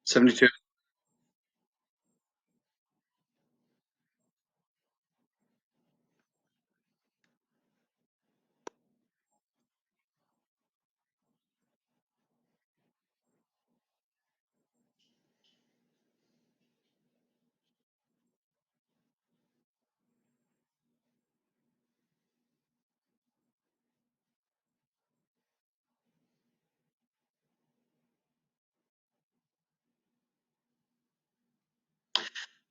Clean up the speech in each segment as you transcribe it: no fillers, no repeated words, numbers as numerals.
72.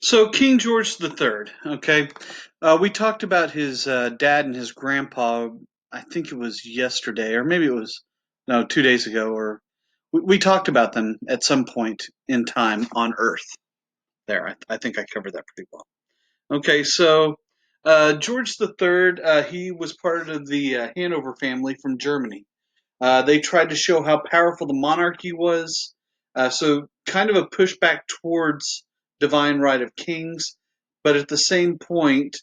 So King George III. Okay, we talked about his dad and his grandpa. I think it was yesterday, or maybe it was no 2 days ago, or we talked about them at some point in time on Earth. There, I think I covered that pretty well. Okay, so George III, he was part of the Hanover family from Germany. They tried to show how powerful the monarchy was, so kind of a pushback towards divine right of kings, but at the same point,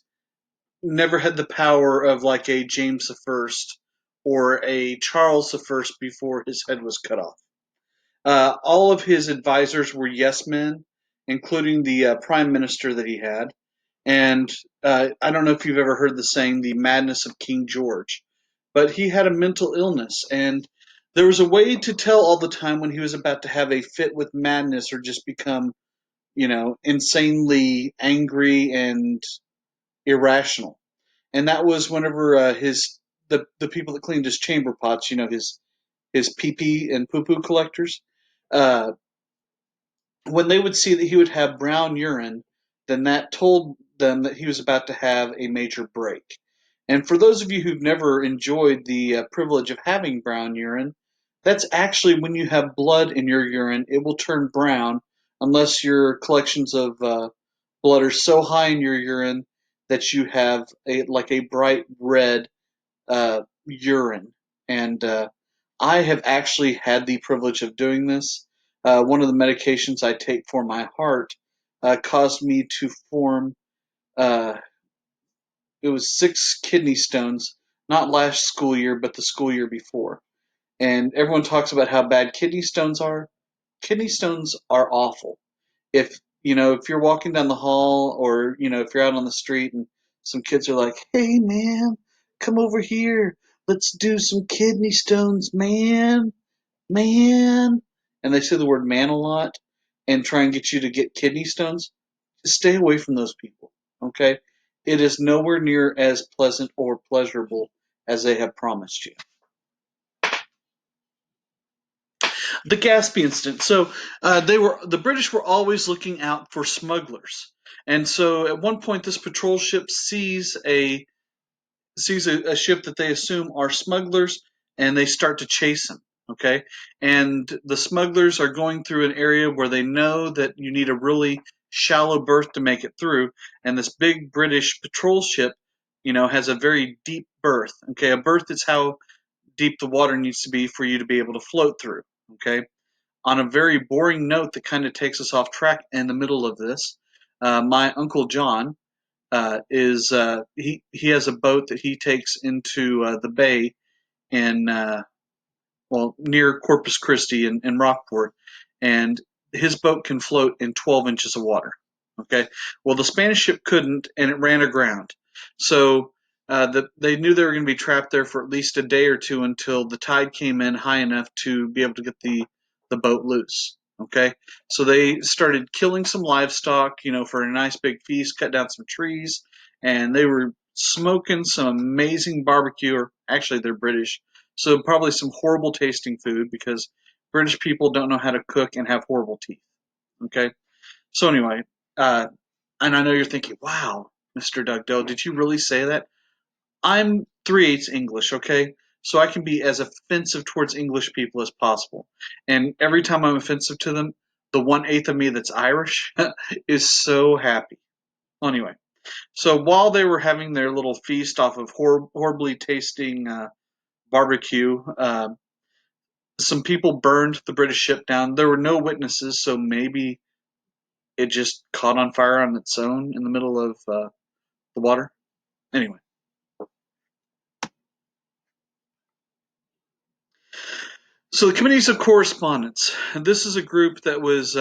never had the power of like a James the First or a Charles the First before his head was cut off. All of his advisors were yes men, including the prime minister that he had. And I don't know if you've ever heard the saying, the madness of King George, but he had a mental illness. And there was a way to tell all the time when he was about to have a fit with madness or just become, insanely angry and irrational. And that was whenever the people that cleaned his chamber pots, his pee pee and poo poo collectors, uh, when they would see that he would have brown urine, then that told them that he was about to have a major break. And for those of you who've never enjoyed the privilege of having brown urine, that's actually when you have blood in your urine, it will turn brown unless your collections of blood are so high in your urine that you have a bright red urine. And I have actually had the privilege of doing this. One of the medications I take for my heart caused me to form, uh, it was 6 kidney stones, not last school year, but the school year before. And everyone talks about how bad kidney stones are. Kidney stones are awful. If you're walking down the hall, or if you're out on the street and some kids are like, "Hey man, come over here, let's do some kidney stones, man," and they say the word man a lot and try and get you to get kidney stones, stay away from those people. Okay, it is nowhere near as pleasant or pleasurable as they have promised you. The Gaspi Incident. So the British were always looking out for smugglers, and so at one point this patrol ship sees a ship that they assume are smugglers, and they start to chase them. Okay, and the smugglers are going through an area where they know that you need a really shallow berth to make it through, and this big British patrol ship, has a very deep berth. Okay, a berth is how deep the water needs to be for you to be able to float through. Okay, on a very boring note that kind of takes us off track in the middle of this, my uncle John is he has a boat that he takes into the bay in near Corpus Christi in Rockport, and his boat can float in 12 inches of water. Okay, well the Spanish ship couldn't, and it ran aground. So they knew they were going to be trapped there for at least a day or two until the tide came in high enough to be able to get the boat loose. Okay, so they started killing some livestock, for a nice big feast, cut down some trees, and they were smoking some amazing barbecue. Or actually, they're British, so probably some horrible tasting food because British people don't know how to cook and have horrible teeth. Okay, so anyway, uh, and I know you're thinking, "Wow, Mr. Dugdale, did you really say that?" I'm 3/8 English, okay? So I can be as offensive towards English people as possible. And every time I'm offensive to them, the 1/8 of me that's Irish is so happy. Anyway, so while they were having their little feast off of horribly tasting barbecue, some people burned the British ship down. There were no witnesses, so maybe it just caught on fire on its own in the middle of the water. Anyway, so the Committees of Correspondence. This is a group that was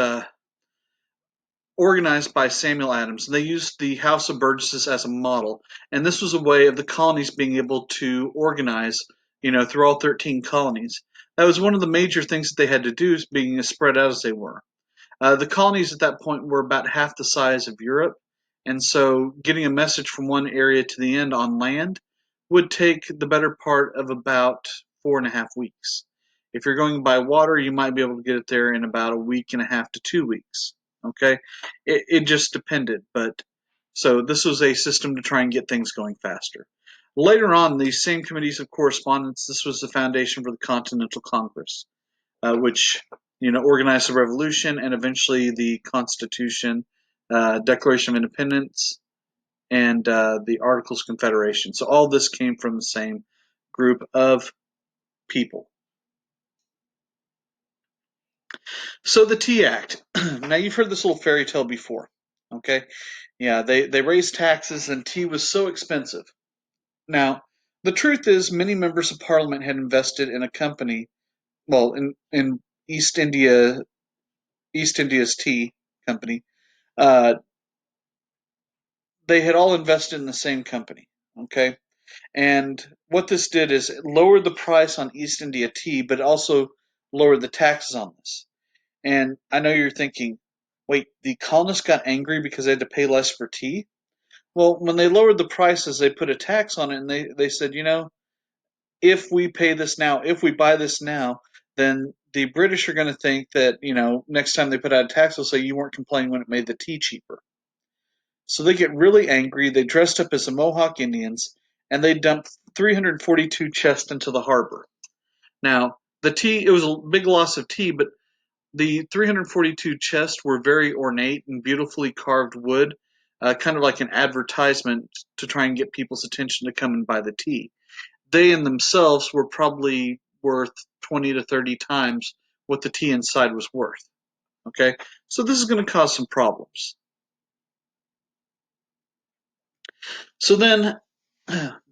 organized by Samuel Adams. They used the House of Burgesses as a model, and this was a way of the colonies being able to organize, through all 13 colonies. That was one of the major things that they had to do, is being as spread out as they were. The colonies at that point were about half the size of Europe, and so getting a message from one area to the end on land would take the better part of about 4.5 weeks. If you're going by water, you might be able to get it there in about a week and a half to 2 weeks. Okay, it just depended, but so this was a system to try and get things going faster. Later on, these same committees of correspondence, this was the foundation for the Continental Congress, which organized the revolution and eventually the Constitution, Declaration of Independence, and the Articles of Confederation. So all this came from the same group of people. So the Tea Act. Now you've heard this little fairy tale before, okay? Yeah, they raised taxes and tea was so expensive. Now, the truth is many members of Parliament had invested in a company, well, in East India's tea company. Uh, they had all invested in the same company, okay? And what this did is it lowered the price on East India tea, but also lowered the taxes on this. And I know you're thinking, wait, the colonists got angry because they had to pay less for tea? Well, when they lowered the prices, they put a tax on it, and they said, if we pay this now, if we buy this now, then the British are going to think that, next time they put out a tax, they'll say you weren't complaining when it made the tea cheaper. So they get really angry. They dressed up as the Mohawk Indians, and they dumped 342 chests into the harbor. Now, it was a big loss of tea, but the 342 chests were very ornate and beautifully carved wood, kind of like an advertisement to try and get people's attention to come and buy the tea. They in themselves were probably worth 20 to 30 times what the tea inside was worth. Okay, so this is going to cause some problems. So then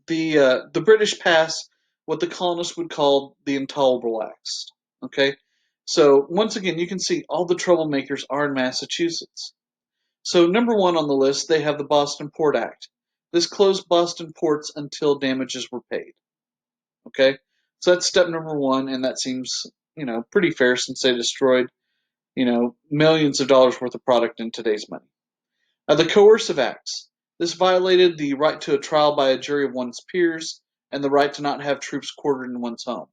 the British pass what the colonists would call the Intolerable Acts. Okay, so once again, you can see all the troublemakers are in Massachusetts. So number one on the list, they have the Boston Port Act. This closed Boston ports until damages were paid. Okay, so that's step number one, and that seems pretty fair since they destroyed millions of dollars worth of product in today's money. The Coercive Acts. This violated the right to a trial by a jury of one's peers and the right to not have troops quartered in one's home.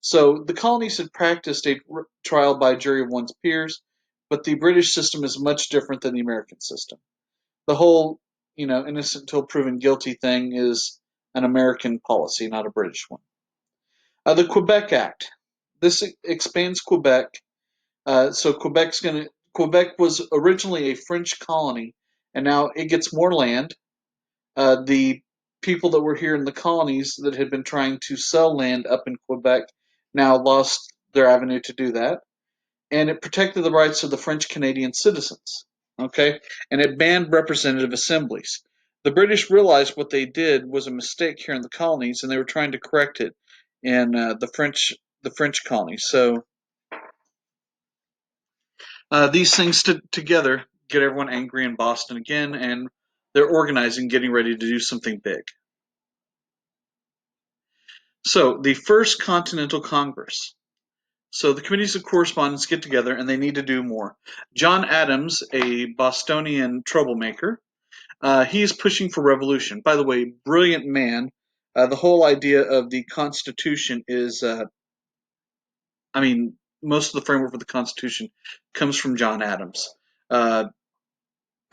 So the colonies had practiced a trial by a jury of one's peers, but the British system is much different than the American system. The whole, innocent until proven guilty thing is an American policy, not a British one. The Quebec Act. This expands Quebec. So Quebec was originally a French colony, and now it gets more land. The people that were here in the colonies that had been trying to sell land up in Quebec now lost their avenue to do that, and it protected the rights of the French Canadian citizens. Okay, and it banned representative assemblies. The British realized what they did was a mistake here in the colonies, and they were trying to correct it in the French colonies. So these things together get everyone angry in Boston again, and they're organizing, getting ready to do something big. So the First Continental Congress. So the committees of correspondence get together, and they need to do more. John Adams, a Bostonian troublemaker, he is pushing for revolution. By the way, brilliant man. The whole idea of the Constitution is, most of the framework for the Constitution comes from John Adams.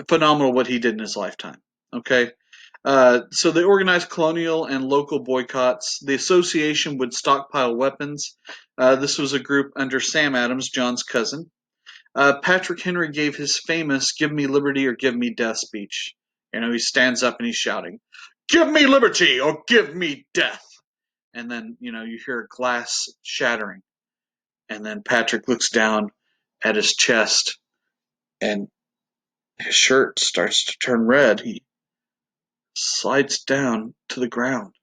Phenomenal what he did in his lifetime. Okay, so they organized colonial and local boycotts. The association would stockpile weapons. This was a group under Sam Adams, John's cousin. Patrick Henry gave his famous "Give me liberty or give me death" speech. He stands up and he's shouting, "Give me liberty or give me death." And then, you hear a glass shattering. And then Patrick looks down at his chest and his shirt starts to turn red. He slides down to the ground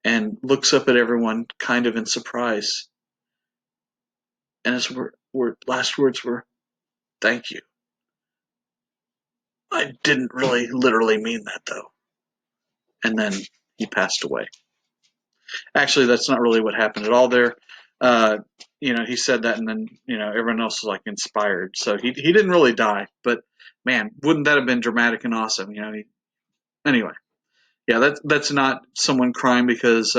and looks up at everyone kind of in surprise. And his last words were, "Thank you. I didn't really literally mean that, though." And then he passed away. Actually, that's not really what happened at all there. Uh, he said that, and then everyone else was like inspired. So he didn't really die, but man, wouldn't that have been dramatic and awesome? Anyway, yeah, that's not someone crying because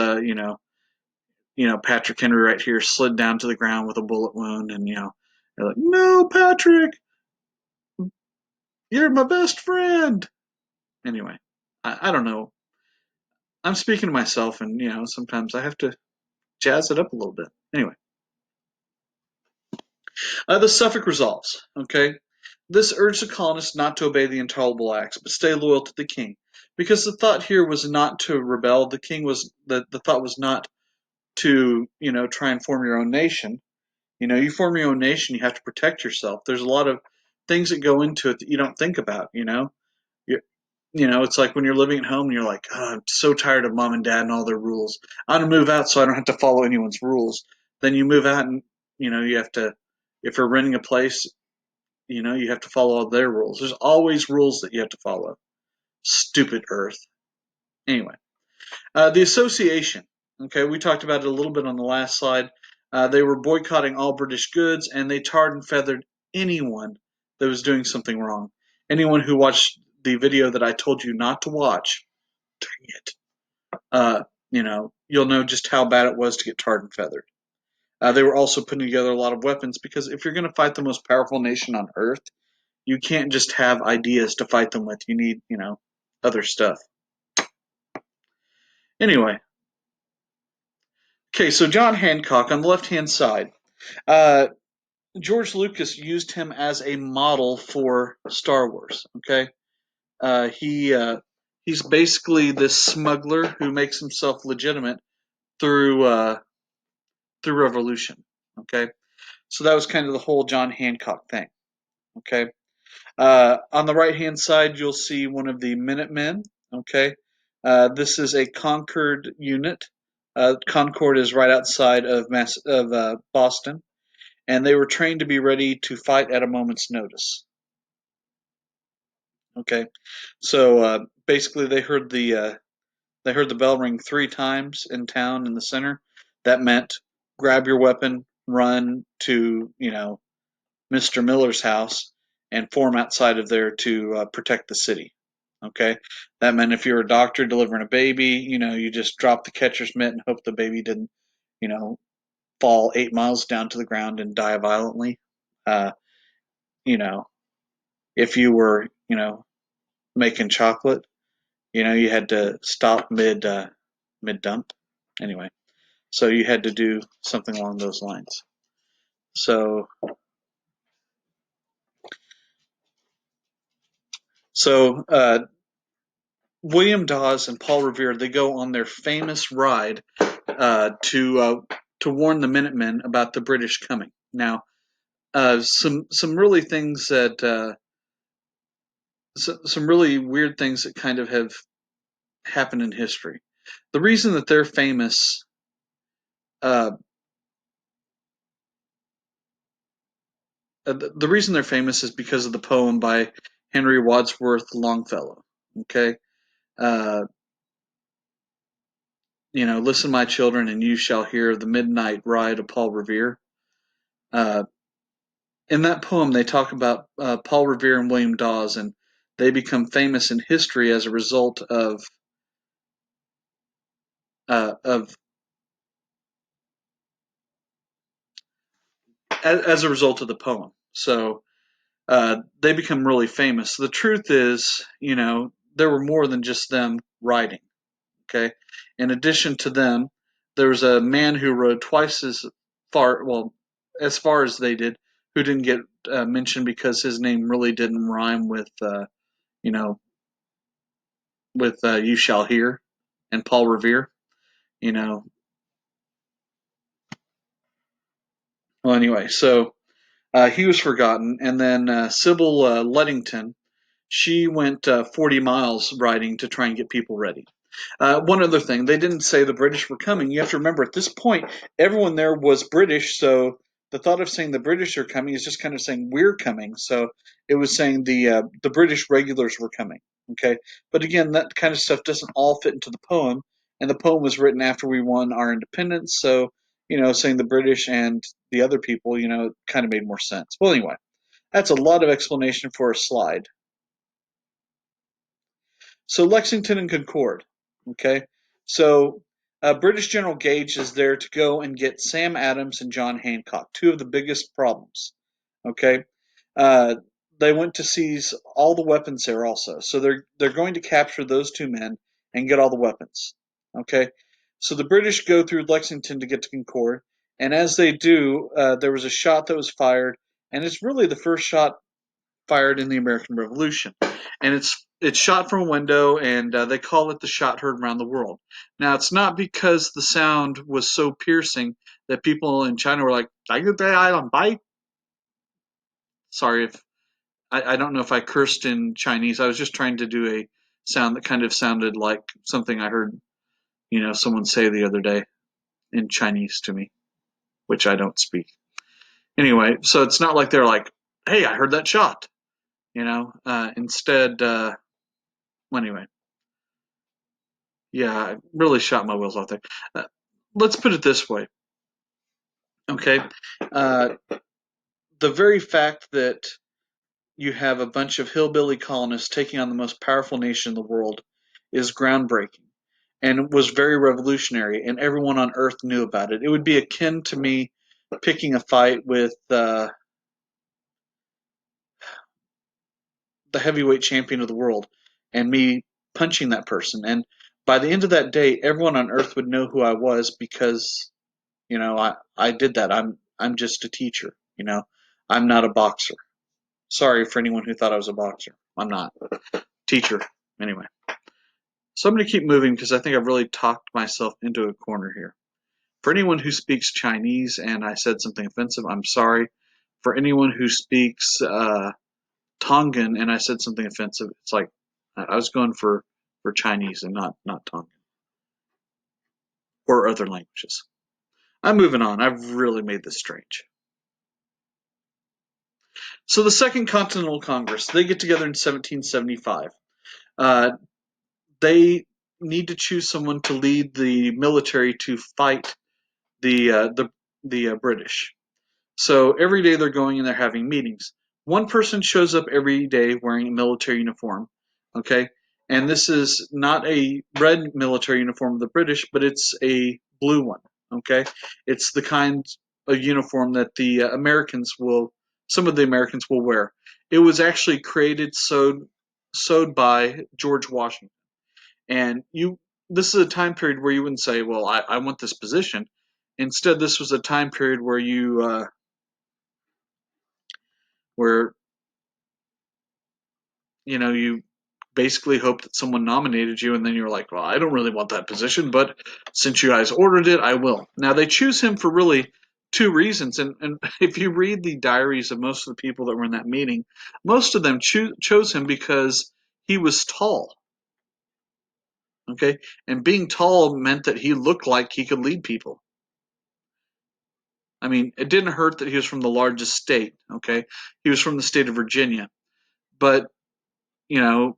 Patrick Henry right here slid down to the ground with a bullet wound, and they're like, "No, Patrick, you're my best friend." Anyway, I don't know. I'm speaking to myself, and sometimes I have to jazz it up a little bit. Anyway. The Suffolk Resolves. Okay, this urged the colonists not to obey the intolerable acts, but stay loyal to the king, because the thought here was not to rebel. The king was the thought was not to try and form your own nation. You form your own nation, you have to protect yourself. There's a lot of things that go into it that you don't think about. It's like when you're living at home and you're like, "Oh, I'm so tired of mom and dad and all their rules. I want to move out so I don't have to follow anyone's rules." Then you move out and you have to, if you're renting a place, you have to follow all their rules. There's always rules that you have to follow. Stupid Earth. Anyway, the association. Okay, we talked about it a little bit on the last slide. They were boycotting all British goods, and they tarred and feathered anyone that was doing something wrong. Anyone who watched the video that I told you not to watch, dang it, you'll know just how bad it was to get tarred and feathered. They were also putting together a lot of weapons because if you're going to fight the most powerful nation on Earth, you can't just have ideas to fight them with. You need, other stuff. Anyway, okay, so John Hancock on the left-hand side. Uh, George Lucas used him as a model for Star Wars. Okay, he's basically this smuggler who makes himself legitimate through revolution. Okay, so that was kind of the whole John Hancock thing. Okay, on the right hand side, you'll see one of the Minutemen. Okay, this is a Concord unit. Concord is right outside of Boston, and they were trained to be ready to fight at a moment's notice. Okay, so basically they heard the bell ring 3 times in town in the center. That meant grab your weapon, run to Mr. Miller's house, and form outside of there to protect the city. Okay, that meant if you're a doctor delivering a baby, you just drop the catcher's mitt and hope the baby didn't, fall 8 miles down to the ground and die violently. Uh, you know, if you were, making chocolate, you had to stop mid dump. Anyway, so you had to do something along those lines. So, so William Dawes and Paul Revere, they go on their famous ride to warn the Minutemen about the British coming. Now, some really things that some really weird things that kind of have happened in history. The reason that they're famous, uh, the reason they're famous is because of the poem by Henry Wadsworth Longfellow. Okay, uh, listen, my children, and you shall hear the midnight ride of Paul Revere. Uh, in that poem, they talk about Paul Revere and William Dawes, and they become famous in history as a result of as a result of the poem. So they become really famous. The truth is, there were more than just them riding. Okay, in addition to them, there was a man who rode twice as far. Well, as far as they did, who didn't get mentioned because his name really didn't rhyme with, you know, with "You Shall Hear" and Paul Revere. You know, well, anyway, so he was forgotten, and then Sybil Luddington, she went 40 miles riding to try and get people ready. One other thing, they didn't say the British were coming. You have to remember at this point, everyone there was British, so the thought of saying the British are coming is just kind of saying we're coming. So it was saying the British regulars were coming. Okay, but again, that kind of stuff doesn't all fit into the poem, and the poem was written after we won our independence. So saying the British and the other people, kind of made more sense. Well, anyway, that's a lot of explanation for a slide. So Lexington and Concord. Okay, so British General Gage is there to go and get Sam Adams and John Hancock, two of the biggest problems. Okay, uh, they went to seize all the weapons there also, so they're going to capture those two men and get all the weapons. Okay, so the British go through Lexington to get to Concord, and as they do, there was a shot that was fired, and it's really the first shot fired in the American Revolution, and it's shot from a window, and they call it the shot heard around the world. Now, it's not because the sound was so piercing that people in China were like, "bye." Sorry if I don't know if I cursed in Chinese. I was just trying to do a sound that kind of sounded like something I heard, someone say the other day in Chinese to me, which I don't speak. Anyway, so it's not like they're like, "Hey, I heard that shot." Instead, well, anyway, yeah, I really shot my wheels off there. Uh, let's put it this way, okay? Uh, the very fact that you have a bunch of hillbilly colonists taking on the most powerful nation in the world is groundbreaking and was very revolutionary, and everyone on Earth knew about it. It would be akin to me picking a fight with the heavyweight champion of the world and me punching that person. And by the end of that day, everyone on Earth would know who I was because I did that. I'm just a teacher. I'm not a boxer. Sorry for anyone who thought I was a boxer. I'm not. Teacher. Anyway. So I'm going to keep moving because I think I've really talked myself into a corner here. For anyone who speaks Chinese and I said something offensive, I'm sorry. For anyone who speaks Tongan and I said something offensive, it's like I was going for Chinese and not Tongan or other languages. I'm moving on. I've really made this strange. So the Second Continental Congress, they get together in 1775. Uh, they need to choose someone to lead the military to fight the British. So every day they're going and they're having meetings. One person shows up every day wearing a military uniform, okay? And this is not a red military uniform of the British, but it's a blue one, okay? It's the kind of uniform that the some of the Americans will wear. It was actually created, sewed by George Washington. And this is a time period where you wouldn't say, well, I want this position. Instead, this was a time period where where you basically hope that someone nominated you, and then you're like, well, I don't really want that position, but since you guys ordered it, I will. Now they choose him for really two reasons, and if you read the diaries of most of the people that were in that meeting, most of them chose him because he was tall. Okay, and being tall meant that he looked like he could lead people. I mean, it didn't hurt that he was from the largest state. Okay, he was from the state of Virginia, but you know,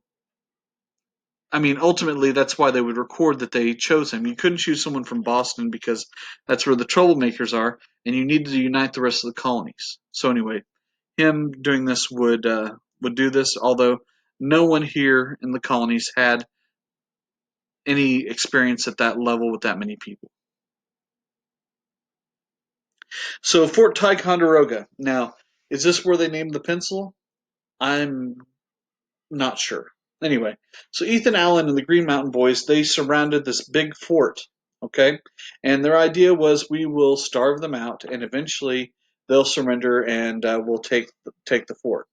I mean, ultimately, that's why they would record that they chose him. You couldn't choose someone from Boston because that's where the troublemakers are, and you needed to unite the rest of the colonies. So anyway, him doing this would do this, although no one here in the colonies had any experience at that level with that many people. So Fort Ticonderoga. Now, is this where they named the pencil? I'm not sure. Anyway, so Ethan Allen and the Green Mountain Boys, they surrounded this big fort, okay? And their idea was we will starve them out and eventually they'll surrender and we'll take the fort.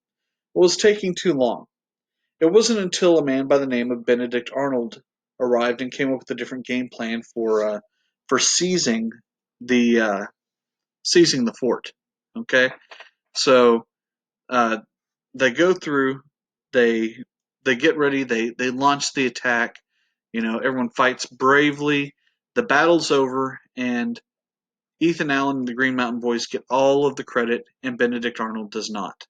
It was taking too long. It wasn't until a man by the name of Benedict Arnold arrived and came up with a different game plan for the seizing the fort. Okay, so uh, they go through, they they get ready, they launch the attack. Everyone fights bravely. The battle's over, and Ethan Allen and the Green Mountain Boys get all of the credit, and Benedict Arnold does not.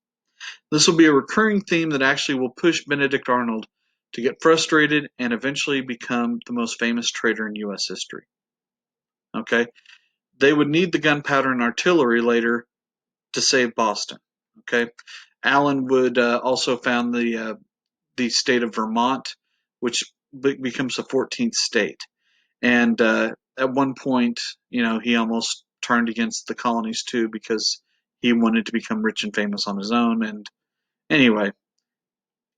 This will be a recurring theme that actually will push Benedict Arnold to get frustrated and eventually become the most famous traitor in U.S. history. Okay, they would need the gunpowder and artillery later to save Boston. Okay, Allen would also found the state of Vermont, which becomes the 14th state. And at one point, he almost turned against the colonies too because he wanted to become rich and famous on his own. And anyway,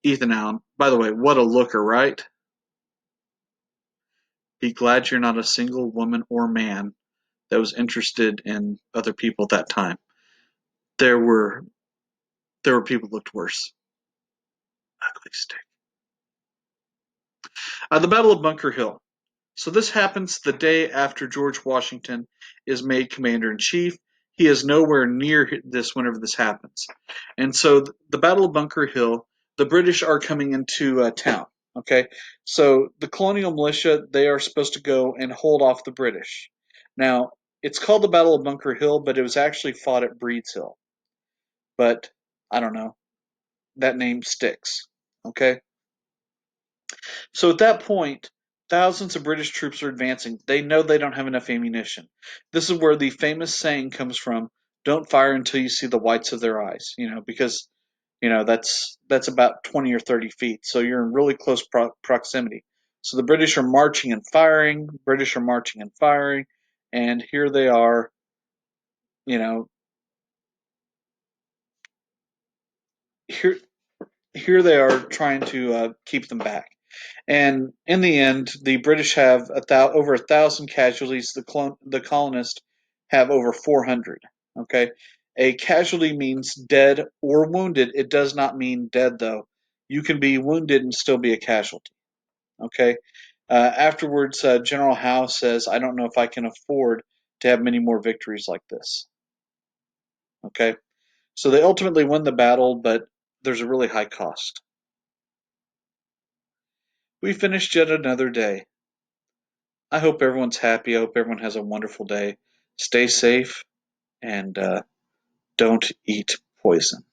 Ethan Allen, by the way, what a looker, right? Be glad you're not a single woman or man that was interested in other people at that time. There were people who looked worse. Ugly stick. The Battle of Bunker Hill. So this happens the day after George Washington is made commander in chief. He is nowhere near this whenever this happens. And so the Battle of Bunker Hill, the British are coming into town. Okay, so the colonial militia, they are supposed to go and hold off the British. Now, it's called the Battle of Bunker Hill, but it was actually fought at Breed's Hill. But I don't know, that name sticks. Okay, so at that point, thousands of British troops are advancing. They know they don't have enough ammunition. This is where the famous saying comes from: "Don't fire until you see the whites of their eyes." Because that's about 20 or 30 feet, so you're in really close proximity. So the British are marching and firing. British are marching and firing, and here they are. You know, here here they are trying to keep them back. And in the end, the British have over 1,000 casualties. The colonists have over 400. Okay, a casualty means dead or wounded. It does not mean dead though. You can be wounded and still be a casualty. Okay. Afterwards, General Howe says, "I don't know if I can afford to have many more victories like this." Okay, so they ultimately win the battle, but there's a really high cost. We finished yet another day. I hope everyone's happy. I hope everyone has a wonderful day. Stay safe and don't eat poison.